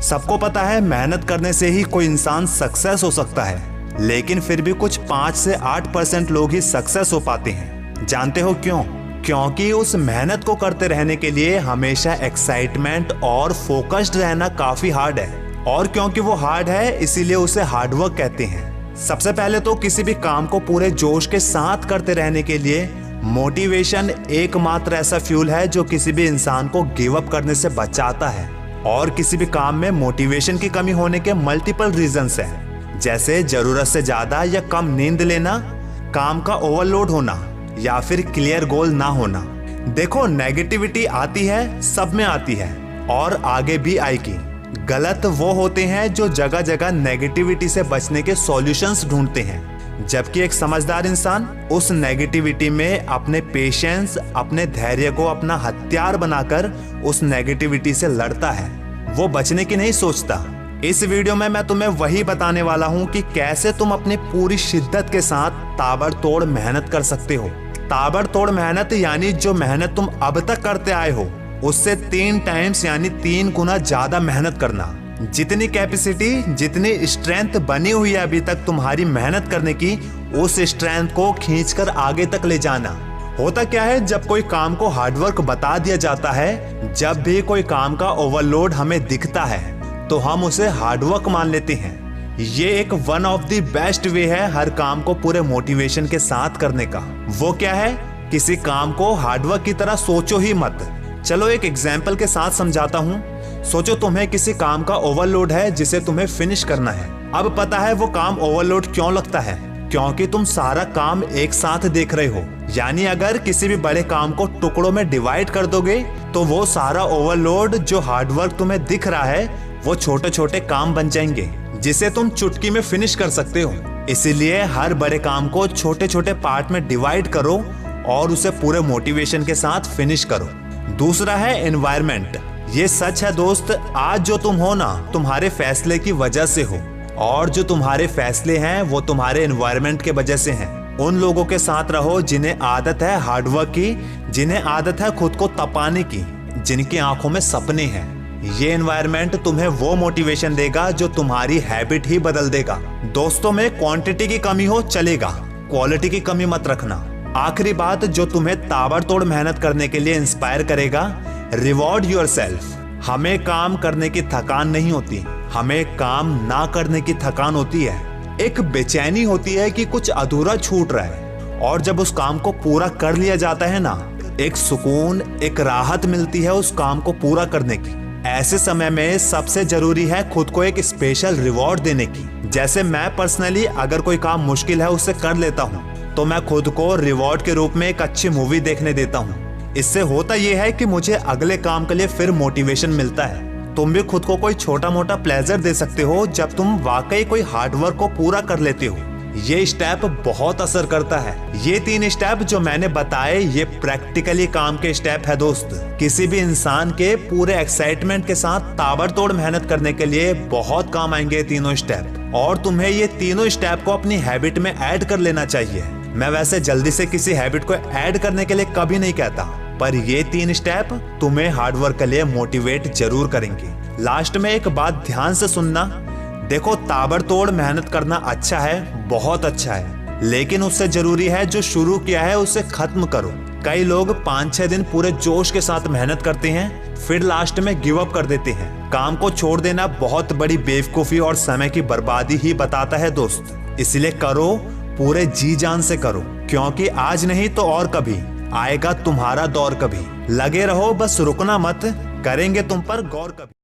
सबको पता है मेहनत करने से ही कोई इंसान सक्सेस हो सकता है, लेकिन फिर भी कुछ 5 से 8% लोग ही सक्सेस हो पाते हैं। जानते हो क्यों? क्योंकि उस मेहनत को करते रहने के लिए हमेशा एक्साइटमेंट और फोकस्ड रहना काफी हार्ड है, और क्योंकि वो हार्ड है इसीलिए उसे हार्डवर्क कहते हैं। सबसे पहले तो किसी भी काम को पूरे जोश के साथ करते रहने के लिए मोटिवेशन एकमात्र ऐसा फ्यूल है जो किसी भी इंसान को गिव अप करने से बचाता है। और किसी भी काम में मोटिवेशन की कमी होने के मल्टीपल रीजंस हैं, जैसे जरूरत से ज्यादा या कम नींद लेना, काम का ओवरलोड होना, या फिर क्लियर गोल ना होना। देखो, नेगेटिविटी आती है, सब में आती है और आगे भी आएगी। गलत वो होते हैं जो जगह जगह नेगेटिविटी से बचने के सॉल्यूशंस ढूंढते हैं, जबकि एक समझदार इंसान उस नेगेटिविटी में अपने पेशेंस, अपने धैर्य को अपना हथियार बनाकर उस नेगेटिविटी से लड़ता है। वो बचने की नहीं सोचता। इस वीडियो में मैं तुम्हें वही बताने वाला हूँ कि कैसे तुम अपनी पूरी शिद्दत के साथ ताबड़तोड़ मेहनत कर सकते हो। ताबड़तोड़ मेहनत यानी जो मेहनत तुम अब तक करते आए हो उससे 3 टाइम्स यानी 3 गुना ज्यादा मेहनत करना। जितनी कैपेसिटी, जितनी स्ट्रेंथ बनी हुई है अभी तक तुम्हारी मेहनत करने की, उस स्ट्रेंथ को खींचकर आगे तक ले जाना। होता क्या है, जब कोई काम को हार्डवर्क बता दिया जाता है, जब भी कोई काम का ओवरलोड हमें दिखता है तो हम उसे हार्डवर्क मान लेते हैं। ये एक one of the best way है हर काम को पूरे मोटिवेशन के साथ करने का। वो क्या है? किसी काम को हार्डवर्क की तरह सोचो ही मत। चलो एक एग्जाम्पल के साथ समझाता हूँ। सोचो तुम्हें किसी काम का ओवरलोड है जिसे तुम्हें फिनिश करना है। अब पता है वो काम ओवरलोड क्यों लगता है? क्योंकि तुम सारा काम एक साथ देख रहे हो। यानी अगर किसी भी बड़े काम को टुकड़ों में डिवाइड कर दोगे तो वो सारा ओवरलोड जो हार्डवर्क तुम्हें दिख रहा है वो छोटे छोटे काम बन जाएंगे जिसे तुम चुटकी में फिनिश कर सकते हो। इसीलिए हर बड़े काम को छोटे छोटे पार्ट में डिवाइड करो और उसे पूरे मोटिवेशन के साथ फिनिश करो। दूसरा है एनवायरनमेंट। ये सच है दोस्त, आज जो तुम हो ना तुम्हारे फैसले की वजह से हो, और जो तुम्हारे फैसले हैं वो तुम्हारे एनवायरनमेंट के वजह से हैं। उन लोगों के साथ रहो जिन्हें आदत है हार्डवर्क की, जिन्हें आदत है खुद को तपाने की, जिनकी आंखों में सपने हैं। ये एनवायरनमेंट तुम्हें वो मोटिवेशन देगा जो तुम्हारी हैबिट ही बदल देगा। दोस्तों में क्वांटिटी की कमी हो चलेगा, क्वालिटी की कमी मत रखना। आखिरी बात जो तुम्हें ताबड़तोड़ मेहनत करने के लिए इंस्पायर करेगा, रिवॉर्ड योरसेल्फ। हमें काम करने की थकान नहीं होती, हमें काम ना करने की थकान होती है। एक बेचैनी होती है कि कुछ अधूरा छूट रहा है, और जब उस काम को पूरा कर लिया जाता है ना, एक सुकून, एक राहत मिलती है उस काम को पूरा करने की। ऐसे समय में सबसे जरूरी है खुद को एक स्पेशल रिवॉर्ड देने की। जैसे मैं पर्सनली अगर कोई काम मुश्किल है उसे कर लेता हूँ तो मैं खुद को रिवॉर्ड के रूप में एक अच्छी मूवी देखने देता हूँ। इससे होता यह है कि मुझे अगले काम के लिए फिर मोटिवेशन मिलता है। तुम भी खुद को कोई छोटा मोटा प्लेजर दे सकते हो जब तुम वाकई कोई हार्डवर्क को पूरा कर लेते हो। ये स्टेप बहुत असर करता है। ये 3 स्टेप जो मैंने बताए ये प्रैक्टिकली काम के स्टेप है दोस्त। किसी भी इंसान के पूरे एक्साइटमेंट के साथ ताबड़तोड़ मेहनत करने के लिए बहुत काम आएंगे तीनों स्टेप, और तुम्हें ये तीनों स्टेप को अपनी हैबिट में ऐड कर लेना चाहिए। मैं वैसे जल्दी से किसी हैबिट को ऐड करने के लिए कभी नहीं कहता, पर ये 3 स्टेप तुम्हें हार्डवर्क के लिए मोटिवेट जरूर करेंगे। लास्ट में एक बात ध्यान से सुनना। देखो, ताबड़तोड़ मेहनत करना अच्छा है, बहुत अच्छा है, लेकिन उससे जरूरी है जो शुरू किया है उसे खत्म करो। कई लोग 5-6 दिन पूरे जोश के साथ मेहनत करते हैं, फिर लास्ट में गिव अप कर देते हैं। काम को छोड़ देना बहुत बड़ी बेवकूफी और समय की बर्बादी ही बताता है दोस्त। इसलिए करो, पूरे जी जान से करो, क्योंकि आज नहीं तो और कभी आएगा तुम्हारा दौर। कभी लगे रहो, बस रुकना मत, करेंगे तुम पर गौर कभी।